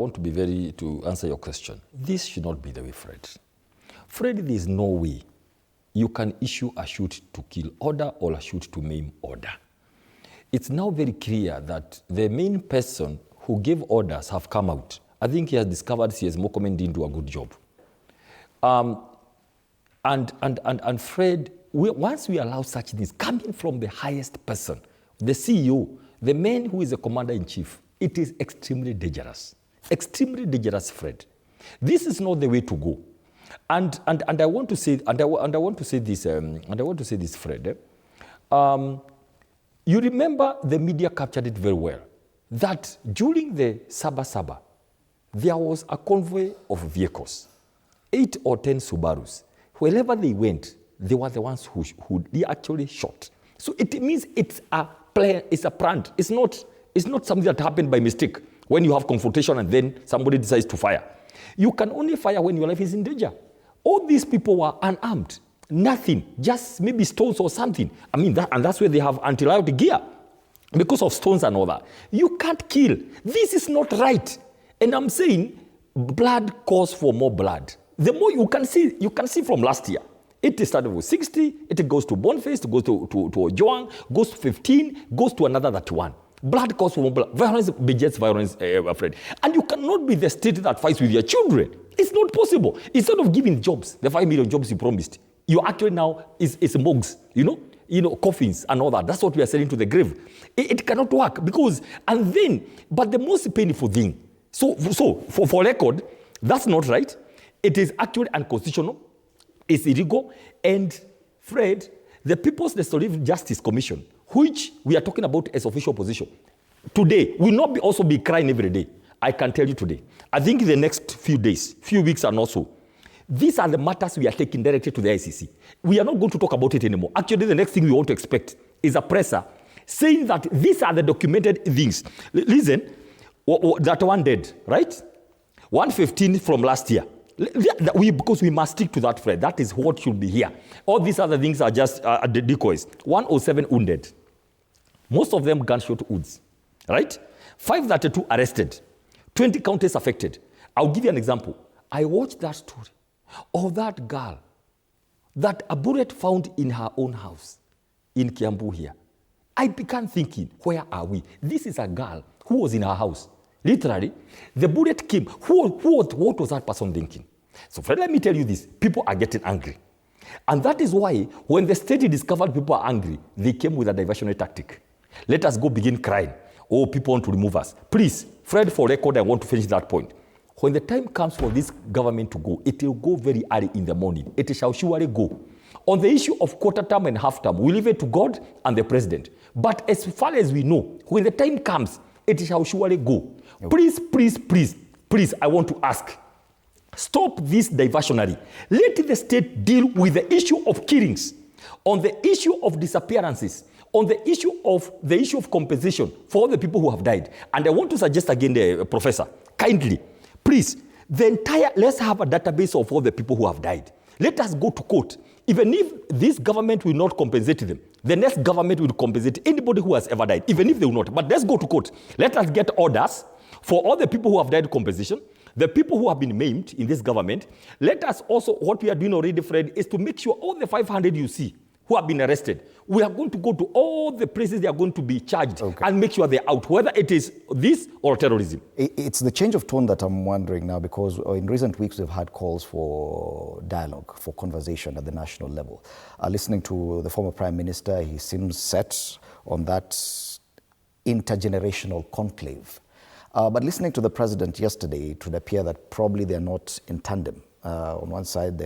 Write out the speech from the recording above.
I want to answer your question. This should not be the way, Fred. Fred, there is no way you can issue a shoot to kill order or a shoot to maim order. It's now very clear that the main person who gave orders have come out. I think he has discovered CS Mokomen didn't do a good job. And Fred, once we allow such things coming from the highest person, the CEO, the man who is the commander-in-chief, it is extremely dangerous. Extremely dangerous, Fred. This is not the way to go. And I want to say this, Fred. You remember the media captured it very well, that during the Saba, there was a convoy of vehicles, 8 or 10 Subarus. Wherever they went, they were the ones who they actually shot. So it means it's a plan, it's a prank. It's not something that happened by mistake when you have confrontation and then somebody decides to fire. You can only fire when your life is in danger. All these people were unarmed, nothing, just maybe stones or something. I mean, that's where they have anti-riot gear because of stones and all that. You can't kill. This is not right. And I'm saying blood calls for more blood. The more you can see from last year, it started with 60, it goes to Boniface, it goes to Ojuang, goes to 15, goes to another 31. Blood calls for more blood. Violence begets violence, Fred. And you cannot be the state that fights with your children. It's not possible. Instead of giving jobs, the 5 million jobs you promised, you actually now is mugs, coffins and all that. That's what we are selling to the grave. It cannot work because, but the most painful thing, so for record, that's not right. It is actually unconstitutional. It's illegal. And Fred, the People's Restorative Justice Commission, which we are talking about as official position, today will not also be crying every day. I can tell you today. I think in the next few days, few weeks and also, these are the matters we are taking directly to the ICC. We are not going to talk about it anymore. Actually, the next thing we want to expect is a presser saying that these are the documented things. Listen, that one dead, right? 115 from last year. Because we must stick to that, Fred. That is what should be here. All these other things are just the decoys. 107 wounded. Most of them gunshot wounds, right? 532 arrested. 20 counties affected. I'll give you an example. I watched that story of that girl that a bullet found in her own house in Kiambu here. I began thinking, where are we? This is a girl who was in her house. Literally, the bullet came. What was that person thinking? So, Fred, let me tell you this. People are getting angry. And that is why, when the state discovered people are angry, they came with a diversionary tactic. Let us go begin crying. Oh, people want to remove us. Please, Fred, for record, I want to finish that point. When the time comes for this government to go, it will go very early in the morning. It shall surely go. On the issue of quarter term and half term, we leave it to God and the president. But as far as we know, when the time comes, it shall surely go. Okay. Please, I want to ask, stop this diversionary. Let the state deal with the issue of killings, on the issue of disappearances, on the issue of compensation for all the people who have died. And I want to suggest again, the professor, kindly, please, let's have a database of all the people who have died. Let us go to court. Even if this government will not compensate them, the next government will compensate anybody who has ever died, even if they will not. But let's go to court. Let us get orders for all the people who have died compensation, the people who have been maimed in this government. Let us also, what we are doing already, Fred, is to make sure all the 500 you see who have been arrested, we are going to go to all the places they are going to be charged and make sure they're out, whether it is this or terrorism. It's the change of tone that I'm wondering now, because in recent weeks we've had calls for dialogue, for conversation at the national level. Listening to the former Prime Minister, he seems set on that intergenerational conclave. But listening to the President yesterday, it would appear that probably they're not in tandem. On one side,